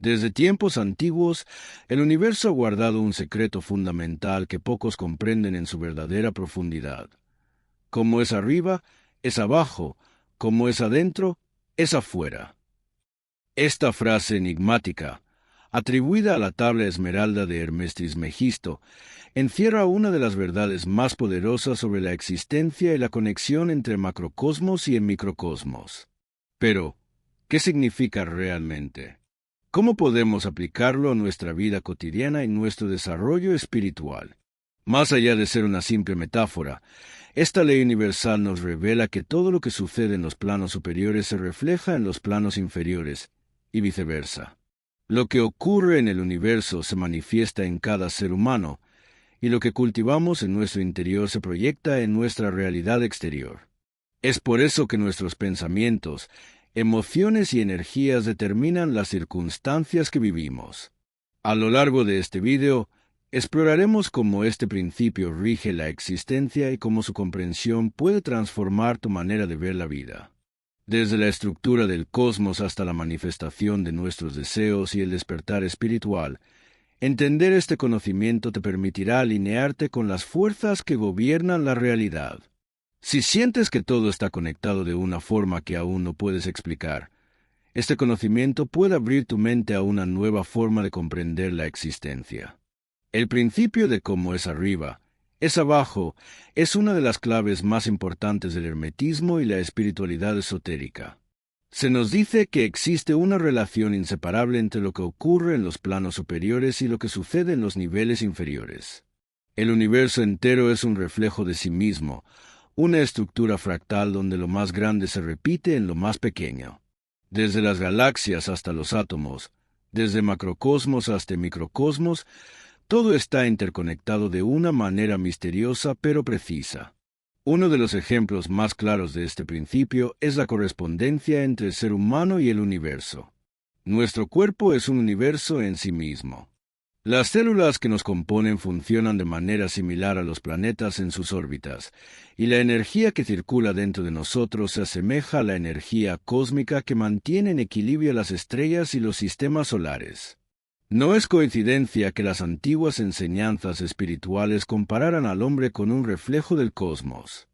Desde tiempos antiguos, el universo ha guardado un secreto fundamental que pocos comprenden en su verdadera profundidad. Como es arriba, es abajo; como es adentro, es afuera. Esta frase enigmática, atribuida a la tabla esmeralda de Hermes Trismegisto, encierra una de las verdades más poderosas sobre la existencia y la conexión entre macrocosmos y el microcosmos. Pero, ¿qué significa realmente? ¿Cómo podemos aplicarlo a nuestra vida cotidiana y nuestro desarrollo espiritual? Más allá de ser una simple metáfora, esta ley universal nos revela que todo lo que sucede en los planos superiores se refleja en los planos inferiores, y viceversa. Lo que ocurre en el universo se manifiesta en cada ser humano, y lo que cultivamos en nuestro interior se proyecta en nuestra realidad exterior. Es por eso que nuestros pensamientos, emociones y energías determinan las circunstancias que vivimos. A lo largo de este video, exploraremos cómo este principio rige la existencia y cómo su comprensión puede transformar tu manera de ver la vida. Desde la estructura del cosmos hasta la manifestación de nuestros deseos y el despertar espiritual, entender este conocimiento te permitirá alinearte con las fuerzas que gobiernan la realidad. Si sientes que todo está conectado de una forma que aún no puedes explicar, este conocimiento puede abrir tu mente a una nueva forma de comprender la existencia. El principio de cómo es arriba, es abajo, es una de las claves más importantes del hermetismo y la espiritualidad esotérica. Se nos dice que existe una relación inseparable entre lo que ocurre en los planos superiores y lo que sucede en los niveles inferiores. El universo entero es un reflejo de sí mismo, una estructura fractal donde lo más grande se repite en lo más pequeño. Desde las galaxias hasta los átomos, desde macrocosmos hasta microcosmos, todo está interconectado de una manera misteriosa pero precisa. Uno de los ejemplos más claros de este principio es la correspondencia entre el ser humano y el universo. Nuestro cuerpo es un universo en sí mismo. Las células que nos componen funcionan de manera similar a los planetas en sus órbitas, y la energía que circula dentro de nosotros se asemeja a la energía cósmica que mantiene en equilibrio las estrellas y los sistemas solares. No es coincidencia que las antiguas enseñanzas espirituales compararan al hombre con un reflejo del cosmos.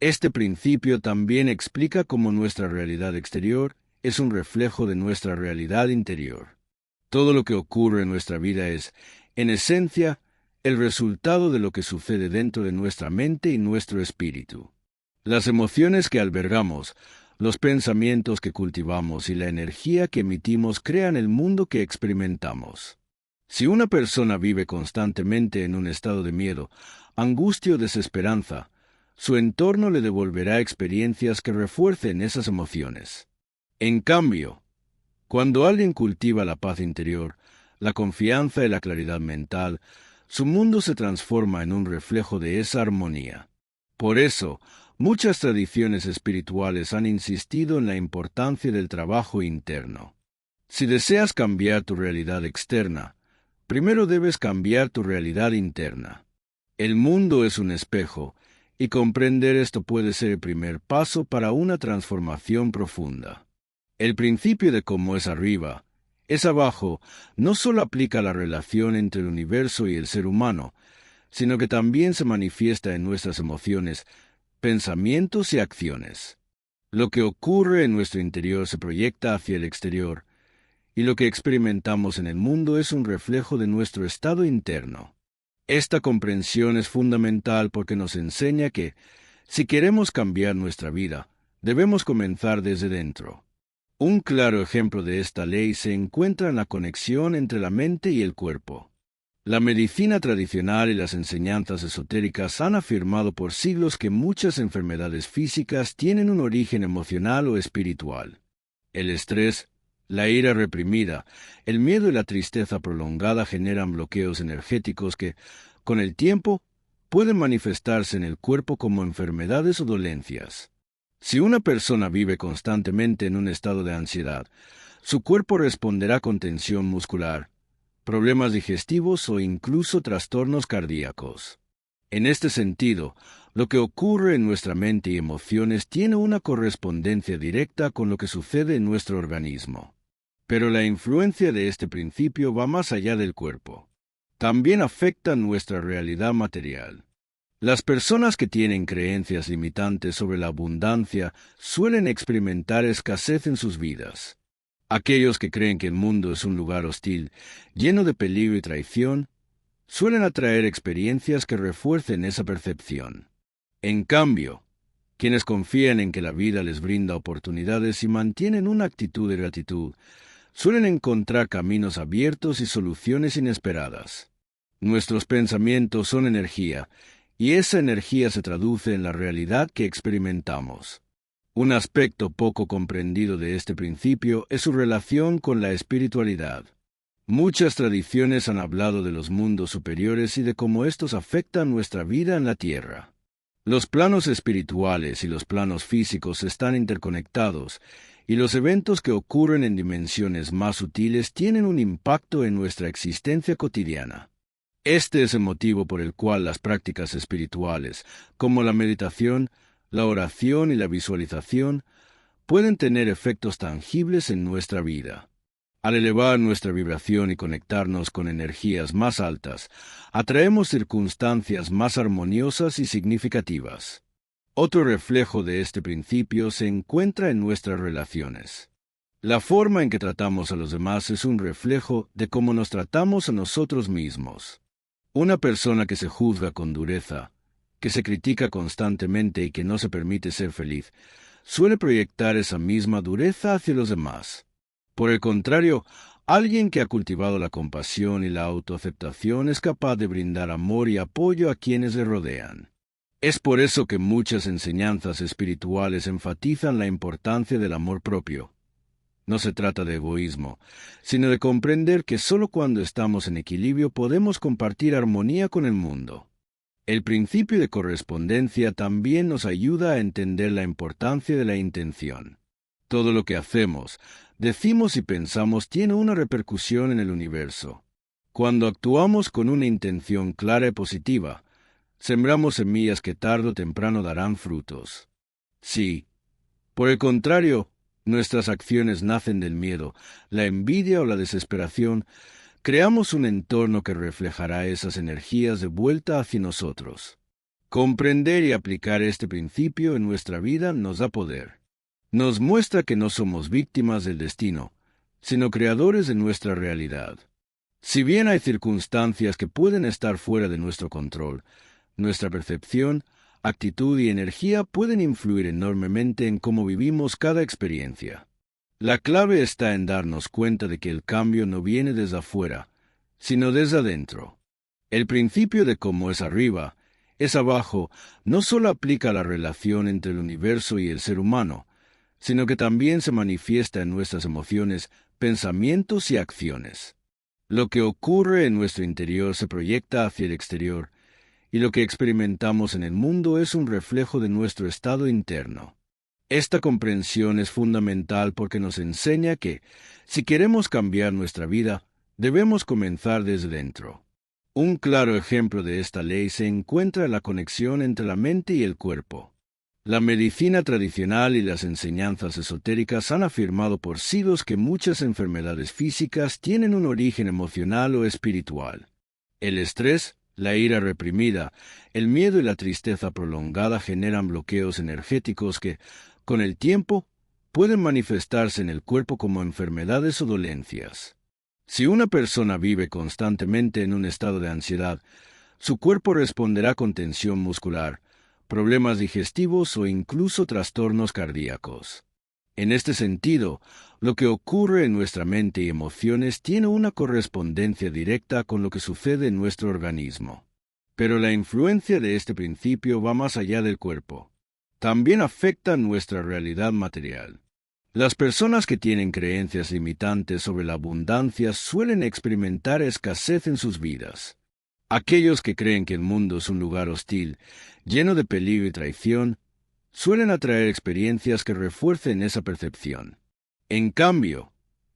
Este principio también explica cómo nuestra realidad exterior es un reflejo de nuestra realidad interior. Todo lo que ocurre en nuestra vida es, en esencia, el resultado de lo que sucede dentro de nuestra mente y nuestro espíritu. Las emociones que albergamos, los pensamientos que cultivamos y la energía que emitimos crean el mundo que experimentamos. Si una persona vive constantemente en un estado de miedo, angustia o desesperanza, su entorno le devolverá experiencias que refuercen esas emociones. En cambio, cuando alguien cultiva la paz interior, la confianza y la claridad mental, su mundo se transforma en un reflejo de esa armonía. Por eso, muchas tradiciones espirituales han insistido en la importancia del trabajo interno. Si deseas cambiar tu realidad externa, primero debes cambiar tu realidad interna. El mundo es un espejo, y comprender esto puede ser el primer paso para una transformación profunda. El principio de cómo es arriba, es abajo, no solo aplica a la relación entre el universo y el ser humano, sino que también se manifiesta en nuestras emociones, pensamientos y acciones. Lo que ocurre en nuestro interior se proyecta hacia el exterior, y lo que experimentamos en el mundo es un reflejo de nuestro estado interno. Esta comprensión es fundamental porque nos enseña que, si queremos cambiar nuestra vida, debemos comenzar desde dentro. Un claro ejemplo de esta ley se encuentra en la conexión entre la mente y el cuerpo. La medicina tradicional y las enseñanzas esotéricas han afirmado por siglos que muchas enfermedades físicas tienen un origen emocional o espiritual. El estrés, la ira reprimida, el miedo y la tristeza prolongada generan bloqueos energéticos que, con el tiempo, pueden manifestarse en el cuerpo como enfermedades o dolencias. Si una persona vive constantemente en un estado de ansiedad, su cuerpo responderá con tensión muscular, problemas digestivos o incluso trastornos cardíacos. En este sentido, lo que ocurre en nuestra mente y emociones tiene una correspondencia directa con lo que sucede en nuestro organismo. Pero la influencia de este principio va más allá del cuerpo. También afecta nuestra realidad material. Las personas que tienen creencias limitantes sobre la abundancia suelen experimentar escasez en sus vidas. Aquellos que creen que el mundo es un lugar hostil, lleno de peligro y traición, suelen atraer experiencias que refuercen esa percepción. En cambio, quienes confían en que la vida les brinda oportunidades y mantienen una actitud de gratitud, suelen encontrar caminos abiertos y soluciones inesperadas. Nuestros pensamientos son energía, y esa energía se traduce en la realidad que experimentamos. Un aspecto poco comprendido de este principio es su relación con la espiritualidad. Muchas tradiciones han hablado de los mundos superiores y de cómo estos afectan nuestra vida en la tierra. Los planos espirituales y los planos físicos están interconectados, y los eventos que ocurren en dimensiones más sutiles tienen un impacto en nuestra existencia cotidiana. Este es el motivo por el cual las prácticas espirituales, como la meditación, la oración y la visualización, pueden tener efectos tangibles en nuestra vida. Al elevar nuestra vibración y conectarnos con energías más altas, atraemos circunstancias más armoniosas y significativas. Otro reflejo de este principio se encuentra en nuestras relaciones. La forma en que tratamos a los demás es un reflejo de cómo nos tratamos a nosotros mismos. Una persona que se juzga con dureza, que se critica constantemente y que no se permite ser feliz, suele proyectar esa misma dureza hacia los demás. Por el contrario, alguien que ha cultivado la compasión y la autoaceptación es capaz de brindar amor y apoyo a quienes le rodean. Es por eso que muchas enseñanzas espirituales enfatizan la importancia del amor propio. No se trata de egoísmo, sino de comprender que solo cuando estamos en equilibrio podemos compartir armonía con el mundo. El principio de correspondencia también nos ayuda a entender la importancia de la intención. Todo lo que hacemos, decimos y pensamos tiene una repercusión en el universo. Cuando actuamos con una intención clara y positiva, sembramos semillas que tarde o temprano darán frutos. Sí, por el contrario, nuestras acciones nacen del miedo, la envidia o la desesperación, creamos un entorno que reflejará esas energías de vuelta hacia nosotros. Comprender y aplicar este principio en nuestra vida nos da poder. Nos muestra que no somos víctimas del destino, sino creadores de nuestra realidad. Si bien hay circunstancias que pueden estar fuera de nuestro control, nuestra percepción, actitud y energía pueden influir enormemente en cómo vivimos cada experiencia. La clave está en darnos cuenta de que el cambio no viene desde afuera, sino desde adentro. El principio de cómo es arriba, es abajo, no solo aplica a la relación entre el universo y el ser humano, sino que también se manifiesta en nuestras emociones, pensamientos y acciones. Lo que ocurre en nuestro interior se proyecta hacia el exterior, y lo que experimentamos en el mundo es un reflejo de nuestro estado interno. Esta comprensión es fundamental porque nos enseña que, si queremos cambiar nuestra vida, debemos comenzar desde dentro. Un claro ejemplo de esta ley se encuentra en la conexión entre la mente y el cuerpo. La medicina tradicional y las enseñanzas esotéricas han afirmado por siglos que muchas enfermedades físicas tienen un origen emocional o espiritual. El estrés, la ira reprimida, el miedo y la tristeza prolongada generan bloqueos energéticos que, con el tiempo, pueden manifestarse en el cuerpo como enfermedades o dolencias. Si una persona vive constantemente en un estado de ansiedad, su cuerpo responderá con tensión muscular, problemas digestivos o incluso trastornos cardíacos. En este sentido, lo que ocurre en nuestra mente y emociones tiene una correspondencia directa con lo que sucede en nuestro organismo. Pero la influencia de este principio va más allá del cuerpo. También afecta nuestra realidad material. Las personas que tienen creencias limitantes sobre la abundancia suelen experimentar escasez en sus vidas. Aquellos que creen que el mundo es un lugar hostil, lleno de peligro y traición, suelen atraer experiencias que refuercen esa percepción. En cambio,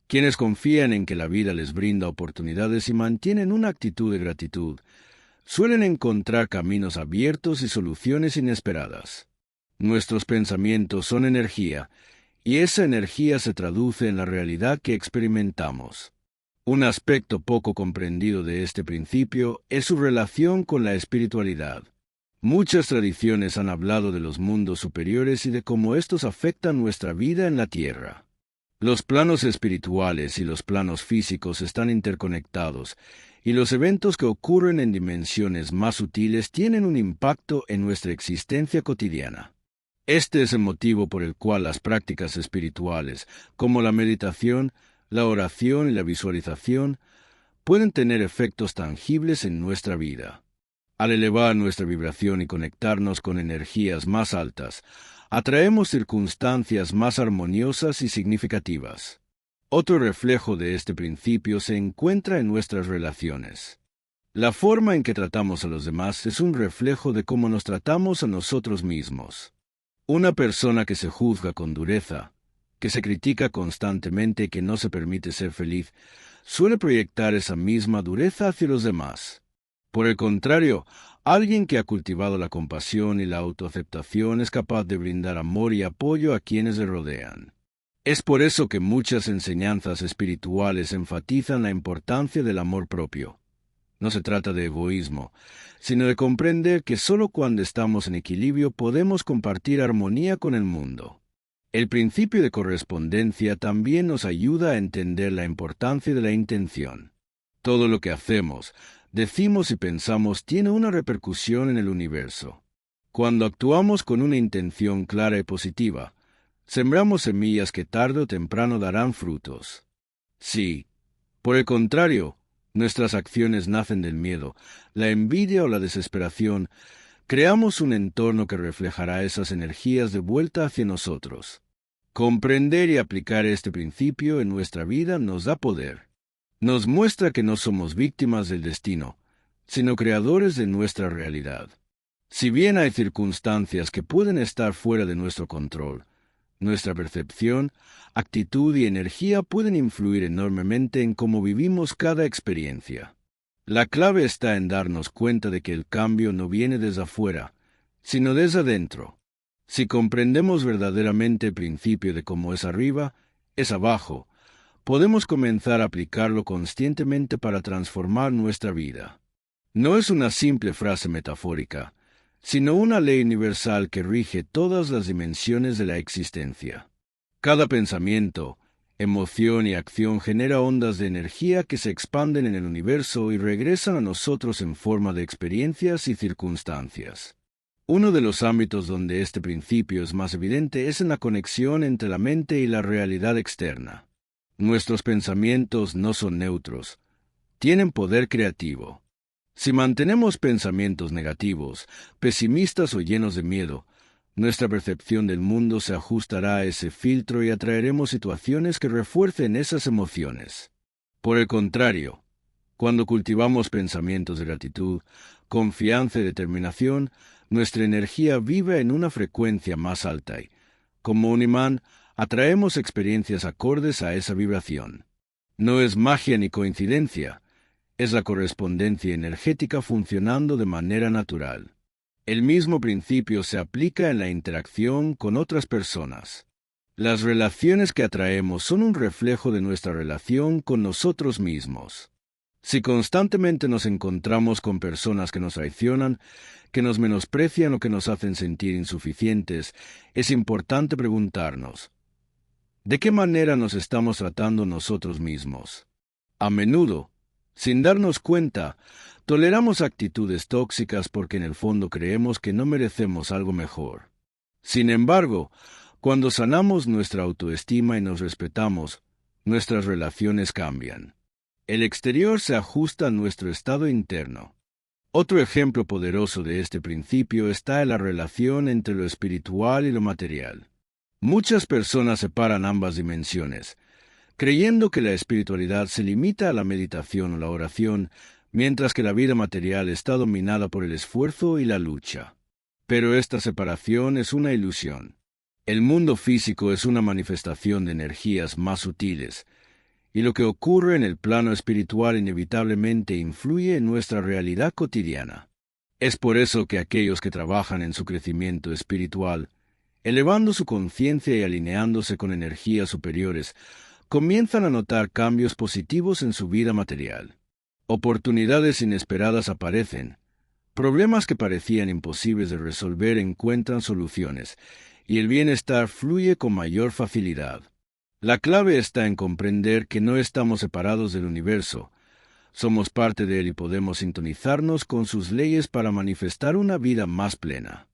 quienes confían en que la vida les brinda oportunidades y mantienen una actitud de gratitud, suelen encontrar caminos abiertos y soluciones inesperadas. Nuestros pensamientos son energía, y esa energía se traduce en la realidad que experimentamos. Un aspecto poco comprendido de este principio es su relación con la espiritualidad. Muchas tradiciones han hablado de los mundos superiores y de cómo estos afectan nuestra vida en la tierra. Los planos espirituales y los planos físicos están interconectados, y los eventos que ocurren en dimensiones más sutiles tienen un impacto en nuestra existencia cotidiana. Este es el motivo por el cual las prácticas espirituales, como la meditación, la oración y la visualización, pueden tener efectos tangibles en nuestra vida. Al elevar nuestra vibración y conectarnos con energías más altas, atraemos circunstancias más armoniosas y significativas. Otro reflejo de este principio se encuentra en nuestras relaciones. La forma en que tratamos a los demás es un reflejo de cómo nos tratamos a nosotros mismos. Una persona que se juzga con dureza, que se critica constantemente y que no se permite ser feliz, suele proyectar esa misma dureza hacia los demás. Por el contrario, alguien que ha cultivado la compasión y la autoaceptación es capaz de brindar amor y apoyo a quienes le rodean. Es por eso que muchas enseñanzas espirituales enfatizan la importancia del amor propio. No se trata de egoísmo, sino de comprender que solo cuando estamos en equilibrio podemos compartir armonía con el mundo. El principio de correspondencia también nos ayuda a entender la importancia de la intención. Todo lo que hacemos, decimos y pensamos tiene una repercusión en el universo. Cuando actuamos con una intención clara y positiva, sembramos semillas que tarde o temprano darán frutos. Sí, por el contrario, nuestras acciones nacen del miedo, la envidia o la desesperación, creamos un entorno que reflejará esas energías de vuelta hacia nosotros. Comprender y aplicar este principio en nuestra vida nos da poder. Nos muestra que no somos víctimas del destino, sino creadores de nuestra realidad. Si bien hay circunstancias que pueden estar fuera de nuestro control, nuestra percepción, actitud y energía pueden influir enormemente en cómo vivimos cada experiencia. La clave está en darnos cuenta de que el cambio no viene desde afuera, sino desde adentro. Si comprendemos verdaderamente el principio de cómo es arriba, es abajo, podemos comenzar a aplicarlo conscientemente para transformar nuestra vida. No es una simple frase metafórica, sino una ley universal que rige todas las dimensiones de la existencia. Cada pensamiento, emoción y acción genera ondas de energía que se expanden en el universo y regresan a nosotros en forma de experiencias y circunstancias. Uno de los ámbitos donde este principio es más evidente es en la conexión entre la mente y la realidad externa. Nuestros pensamientos no son neutros, tienen poder creativo. Si mantenemos pensamientos negativos, pesimistas o llenos de miedo, nuestra percepción del mundo se ajustará a ese filtro y atraeremos situaciones que refuercen esas emociones. Por el contrario, cuando cultivamos pensamientos de gratitud, confianza y determinación, nuestra energía vive en una frecuencia más alta y, como un imán, atraemos experiencias acordes a esa vibración. No es magia ni coincidencia, es la correspondencia energética funcionando de manera natural. El mismo principio se aplica en la interacción con otras personas. Las relaciones que atraemos son un reflejo de nuestra relación con nosotros mismos. Si constantemente nos encontramos con personas que nos traicionan, que nos menosprecian o que nos hacen sentir insuficientes, es importante preguntarnos, ¿de qué manera nos estamos tratando nosotros mismos? A menudo, sin darnos cuenta, toleramos actitudes tóxicas porque en el fondo creemos que no merecemos algo mejor. Sin embargo, cuando sanamos nuestra autoestima y nos respetamos, nuestras relaciones cambian. El exterior se ajusta a nuestro estado interno. Otro ejemplo poderoso de este principio está en la relación entre lo espiritual y lo material. Muchas personas separan ambas dimensiones, creyendo que la espiritualidad se limita a la meditación o la oración, mientras que la vida material está dominada por el esfuerzo y la lucha. Pero esta separación es una ilusión. El mundo físico es una manifestación de energías más sutiles, y lo que ocurre en el plano espiritual inevitablemente influye en nuestra realidad cotidiana. Es por eso que aquellos que trabajan en su crecimiento espiritual elevando su conciencia y alineándose con energías superiores, comienzan a notar cambios positivos en su vida material. Oportunidades inesperadas aparecen. Problemas que parecían imposibles de resolver encuentran soluciones, y el bienestar fluye con mayor facilidad. La clave está en comprender que no estamos separados del universo. Somos parte de él y podemos sintonizarnos con sus leyes para manifestar una vida más plena.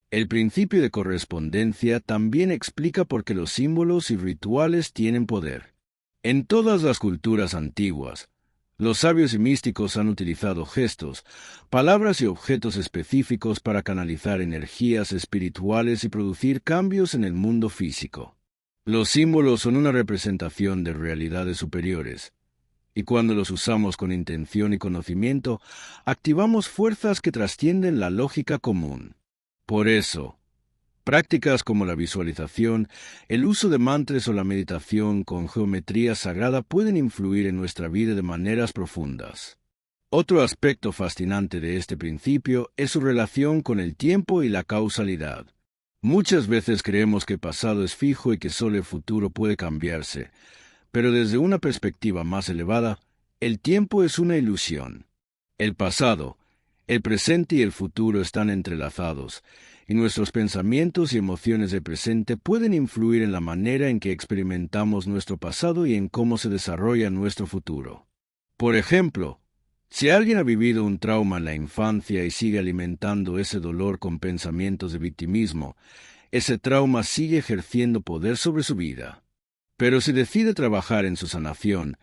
El principio de correspondencia también explica por qué los símbolos y rituales tienen poder. En todas las culturas antiguas, los sabios y místicos han utilizado gestos, palabras y objetos específicos para canalizar energías espirituales y producir cambios en el mundo físico. Los símbolos son una representación de realidades superiores, y cuando los usamos con intención y conocimiento, activamos fuerzas que trascienden la lógica común. Por eso, prácticas como la visualización, el uso de mantras o la meditación con geometría sagrada pueden influir en nuestra vida de maneras profundas. Otro aspecto fascinante de este principio es su relación con el tiempo y la causalidad. Muchas veces creemos que el pasado es fijo y que solo el futuro puede cambiarse, pero desde una perspectiva más elevada, el tiempo es una ilusión. El pasado, el presente y el futuro están entrelazados, y nuestros pensamientos y emociones del presente pueden influir en la manera en que experimentamos nuestro pasado y en cómo se desarrolla nuestro futuro. Por ejemplo, si alguien ha vivido un trauma en la infancia y sigue alimentando ese dolor con pensamientos de victimismo, ese trauma sigue ejerciendo poder sobre su vida. Pero si decide trabajar en su sanación,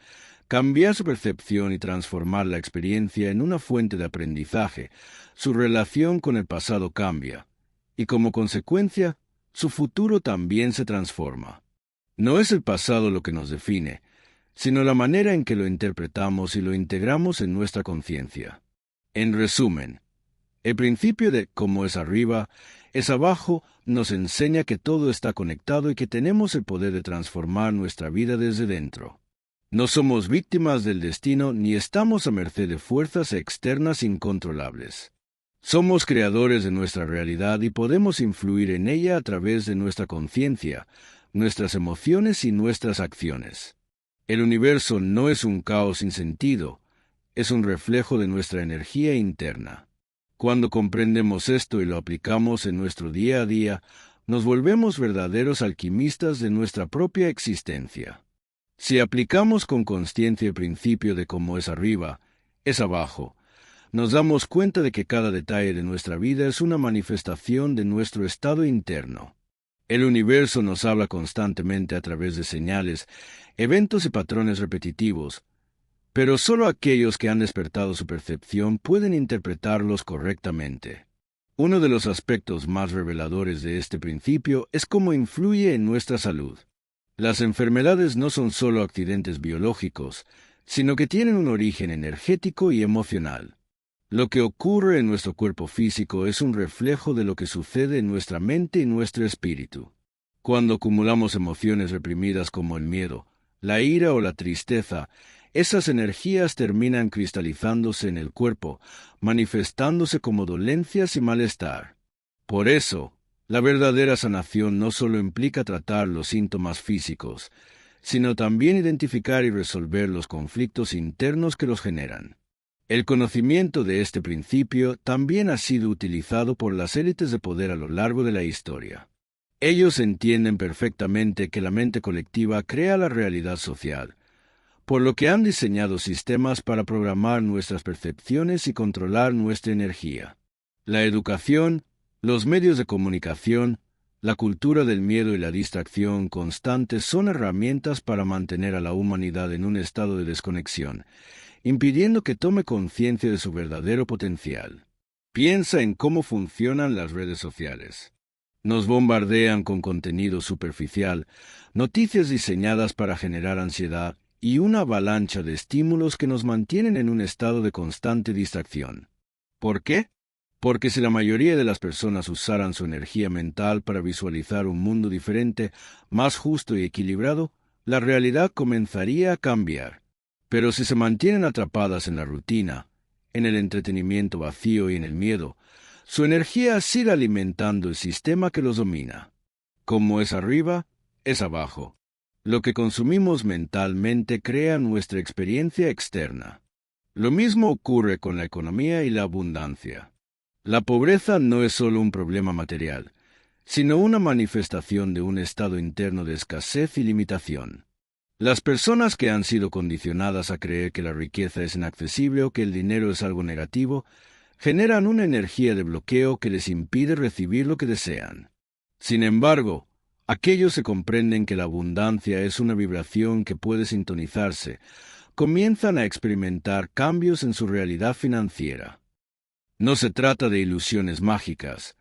cambiar su percepción y transformar la experiencia en una fuente de aprendizaje, su relación con el pasado cambia, y como consecuencia, su futuro también se transforma. No es el pasado lo que nos define, sino la manera en que lo interpretamos y lo integramos en nuestra conciencia. En resumen, el principio de como es arriba, es abajo nos enseña que todo está conectado y que tenemos el poder de transformar nuestra vida desde dentro. No somos víctimas del destino ni estamos a merced de fuerzas externas incontrolables. Somos creadores de nuestra realidad y podemos influir en ella a través de nuestra conciencia, nuestras emociones y nuestras acciones. El universo no es un caos sin sentido, es un reflejo de nuestra energía interna. Cuando comprendemos esto y lo aplicamos en nuestro día a día, nos volvemos verdaderos alquimistas de nuestra propia existencia. Si aplicamos con consciencia el principio de cómo es arriba, es abajo, nos damos cuenta de que cada detalle de nuestra vida es una manifestación de nuestro estado interno. El universo nos habla constantemente a través de señales, eventos y patrones repetitivos, pero solo aquellos que han despertado su percepción pueden interpretarlos correctamente. Uno de los aspectos más reveladores de este principio es cómo influye en nuestra salud. Las enfermedades no son solo accidentes biológicos, sino que tienen un origen energético y emocional. Lo que ocurre en nuestro cuerpo físico es un reflejo de lo que sucede en nuestra mente y nuestro espíritu. Cuando acumulamos emociones reprimidas como el miedo, la ira o la tristeza, esas energías terminan cristalizándose en el cuerpo, manifestándose como dolencias y malestar. Por eso, la verdadera sanación no solo implica tratar los síntomas físicos, sino también identificar y resolver los conflictos internos que los generan. El conocimiento de este principio también ha sido utilizado por las élites de poder a lo largo de la historia. Ellos entienden perfectamente que la mente colectiva crea la realidad social, por lo que han diseñado sistemas para programar nuestras percepciones y controlar nuestra energía. La educación, los medios de comunicación, la cultura del miedo y la distracción constante son herramientas para mantener a la humanidad en un estado de desconexión, impidiendo que tome conciencia de su verdadero potencial. Piensa en cómo funcionan las redes sociales. Nos bombardean con contenido superficial, noticias diseñadas para generar ansiedad y una avalancha de estímulos que nos mantienen en un estado de constante distracción. ¿Por qué? Porque si la mayoría de las personas usaran su energía mental para visualizar un mundo diferente, más justo y equilibrado, la realidad comenzaría a cambiar. Pero si se mantienen atrapadas en la rutina, en el entretenimiento vacío y en el miedo, su energía sigue alimentando el sistema que los domina. Como es arriba, es abajo. Lo que consumimos mentalmente crea nuestra experiencia externa. Lo mismo ocurre con la economía y la abundancia. La pobreza no es solo un problema material, sino una manifestación de un estado interno de escasez y limitación. Las personas que han sido condicionadas a creer que la riqueza es inaccesible o que el dinero es algo negativo, generan una energía de bloqueo que les impide recibir lo que desean. Sin embargo, aquellos que comprenden que la abundancia es una vibración que puede sintonizarse, comienzan a experimentar cambios en su realidad financiera. No se trata de ilusiones mágicas,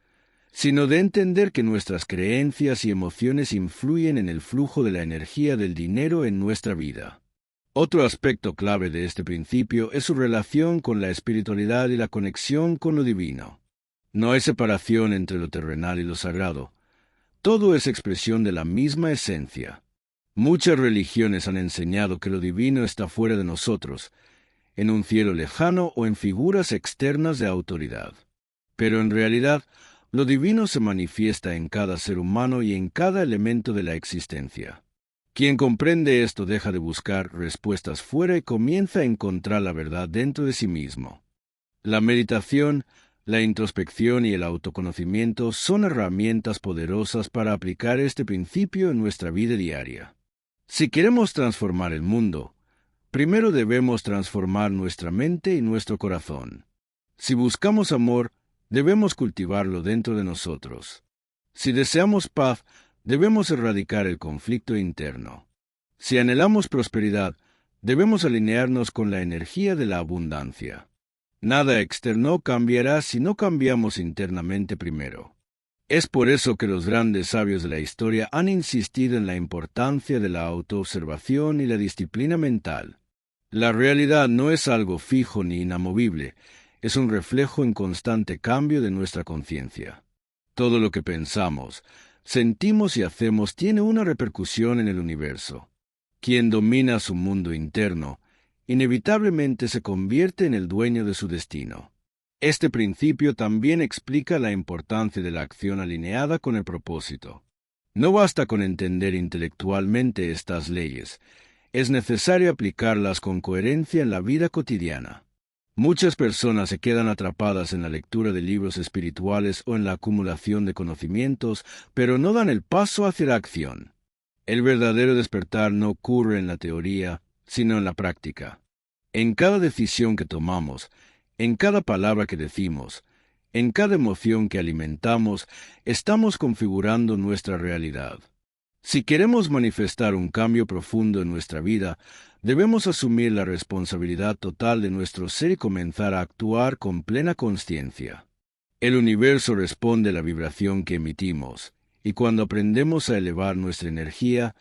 sino de entender que nuestras creencias y emociones influyen en el flujo de la energía del dinero en nuestra vida. Otro aspecto clave de este principio es su relación con la espiritualidad y la conexión con lo divino. No hay separación entre lo terrenal y lo sagrado. Todo es expresión de la misma esencia. Muchas religiones han enseñado que lo divino está fuera de nosotros, en un cielo lejano o en figuras externas de autoridad. Pero en realidad, lo divino se manifiesta en cada ser humano y en cada elemento de la existencia. Quien comprende esto deja de buscar respuestas fuera y comienza a encontrar la verdad dentro de sí mismo. La meditación, la introspección y el autoconocimiento son herramientas poderosas para aplicar este principio en nuestra vida diaria. Si queremos transformar el mundo, primero debemos transformar nuestra mente y nuestro corazón. Si buscamos amor, debemos cultivarlo dentro de nosotros. Si deseamos paz, debemos erradicar el conflicto interno. Si anhelamos prosperidad, debemos alinearnos con la energía de la abundancia. Nada externo cambiará si no cambiamos internamente primero. Es por eso que los grandes sabios de la historia han insistido en la importancia de la autoobservación y la disciplina mental. La realidad no es algo fijo ni inamovible, es un reflejo en constante cambio de nuestra conciencia. Todo lo que pensamos, sentimos y hacemos tiene una repercusión en el universo. Quien domina su mundo interno, inevitablemente se convierte en el dueño de su destino. Este principio también explica la importancia de la acción alineada con el propósito. No basta con entender intelectualmente estas leyes, es necesario aplicarlas con coherencia en la vida cotidiana. Muchas personas se quedan atrapadas en la lectura de libros espirituales o en la acumulación de conocimientos, pero no dan el paso hacia la acción. El verdadero despertar no ocurre en la teoría, sino en la práctica. En cada decisión que tomamos, en cada palabra que decimos, en cada emoción que alimentamos, estamos configurando nuestra realidad. Si queremos manifestar un cambio profundo en nuestra vida, debemos asumir la responsabilidad total de nuestro ser y comenzar a actuar con plena conciencia. El universo responde a la vibración que emitimos, y cuando aprendemos a elevar nuestra energía,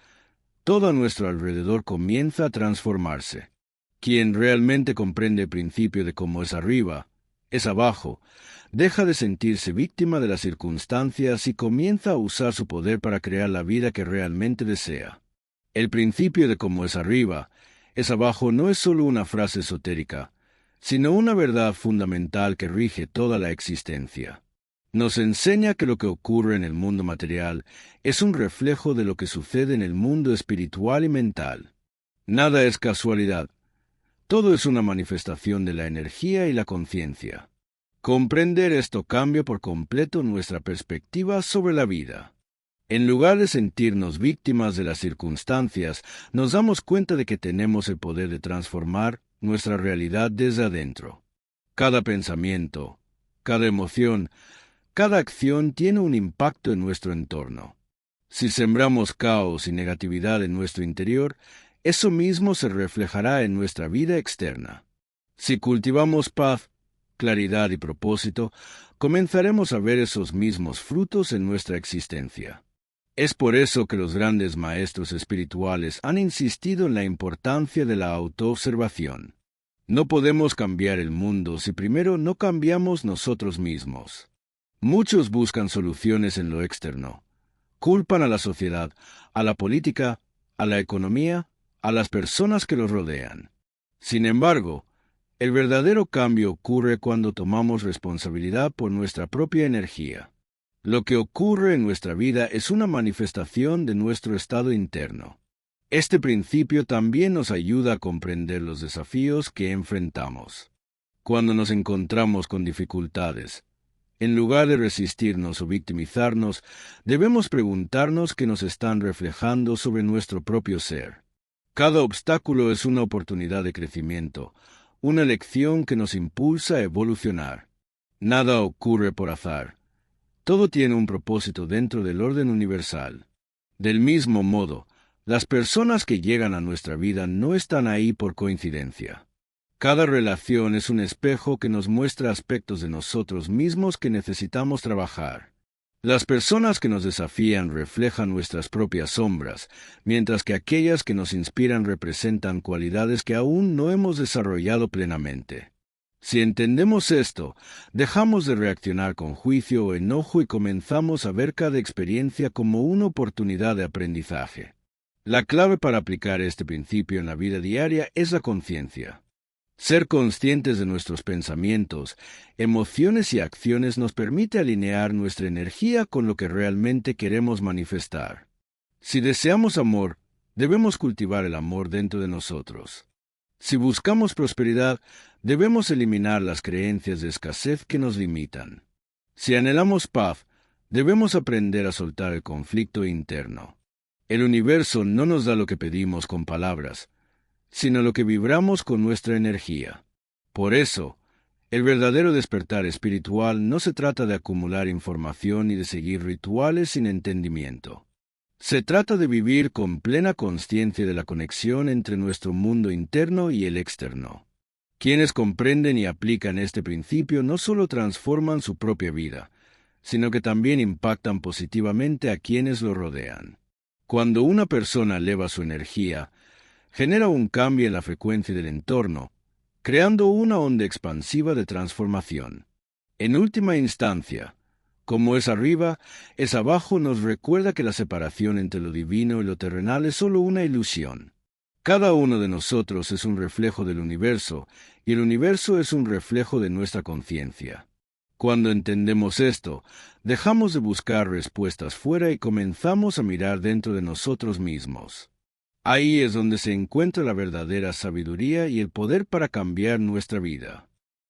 todo a nuestro alrededor comienza a transformarse. Quien realmente comprende el principio de cómo es arriba, es abajo, deja de sentirse víctima de las circunstancias y comienza a usar su poder para crear la vida que realmente desea. El principio de cómo es arriba, es abajo no es solo una frase esotérica, sino una verdad fundamental que rige toda la existencia. Nos enseña que lo que ocurre en el mundo material es un reflejo de lo que sucede en el mundo espiritual y mental. Nada es casualidad. Todo es una manifestación de la energía y la conciencia. Comprender esto cambia por completo nuestra perspectiva sobre la vida. En lugar de sentirnos víctimas de las circunstancias, nos damos cuenta de que tenemos el poder de transformar nuestra realidad desde adentro. Cada pensamiento, cada emoción, cada acción tiene un impacto en nuestro entorno. Si sembramos caos y negatividad en nuestro interior, eso mismo se reflejará en nuestra vida externa. Si cultivamos paz, claridad y propósito, comenzaremos a ver esos mismos frutos en nuestra existencia. Es por eso que los grandes maestros espirituales han insistido en la importancia de la autoobservación. No podemos cambiar el mundo si primero no cambiamos nosotros mismos. Muchos buscan soluciones en lo externo. Culpan a la sociedad, a la política, a la economía, a las personas que los rodean. Sin embargo, el verdadero cambio ocurre cuando tomamos responsabilidad por nuestra propia energía. Lo que ocurre en nuestra vida es una manifestación de nuestro estado interno. Este principio también nos ayuda a comprender los desafíos que enfrentamos. Cuando nos encontramos con dificultades, en lugar de resistirnos o victimizarnos, debemos preguntarnos qué nos están reflejando sobre nuestro propio ser. Cada obstáculo es una oportunidad de crecimiento, una lección que nos impulsa a evolucionar. Nada ocurre por azar. Todo tiene un propósito dentro del orden universal. Del mismo modo, las personas que llegan a nuestra vida no están ahí por coincidencia. Cada relación es un espejo que nos muestra aspectos de nosotros mismos que necesitamos trabajar. Las personas que nos desafían reflejan nuestras propias sombras, mientras que aquellas que nos inspiran representan cualidades que aún no hemos desarrollado plenamente. Si entendemos esto, dejamos de reaccionar con juicio o enojo y comenzamos a ver cada experiencia como una oportunidad de aprendizaje. La clave para aplicar este principio en la vida diaria es la conciencia. Ser conscientes de nuestros pensamientos, emociones y acciones nos permite alinear nuestra energía con lo que realmente queremos manifestar. Si deseamos amor, debemos cultivar el amor dentro de nosotros. Si buscamos prosperidad, debemos eliminar las creencias de escasez que nos limitan. Si anhelamos paz, debemos aprender a soltar el conflicto interno. El universo no nos da lo que pedimos con palabras, sino lo que vibramos con nuestra energía. Por eso, el verdadero despertar espiritual no se trata de acumular información ni de seguir rituales sin entendimiento. Se trata de vivir con plena consciencia de la conexión entre nuestro mundo interno y el externo. Quienes comprenden y aplican este principio no solo transforman su propia vida, sino que también impactan positivamente a quienes lo rodean. Cuando una persona eleva su energía, genera un cambio en la frecuencia del entorno, creando una onda expansiva de transformación. En última instancia, como es arriba, es abajo nos recuerda que la separación entre lo divino y lo terrenal es solo una ilusión. Cada uno de nosotros es un reflejo del universo, y el universo es un reflejo de nuestra conciencia. Cuando entendemos esto, dejamos de buscar respuestas fuera y comenzamos a mirar dentro de nosotros mismos. Ahí es donde se encuentra la verdadera sabiduría y el poder para cambiar nuestra vida.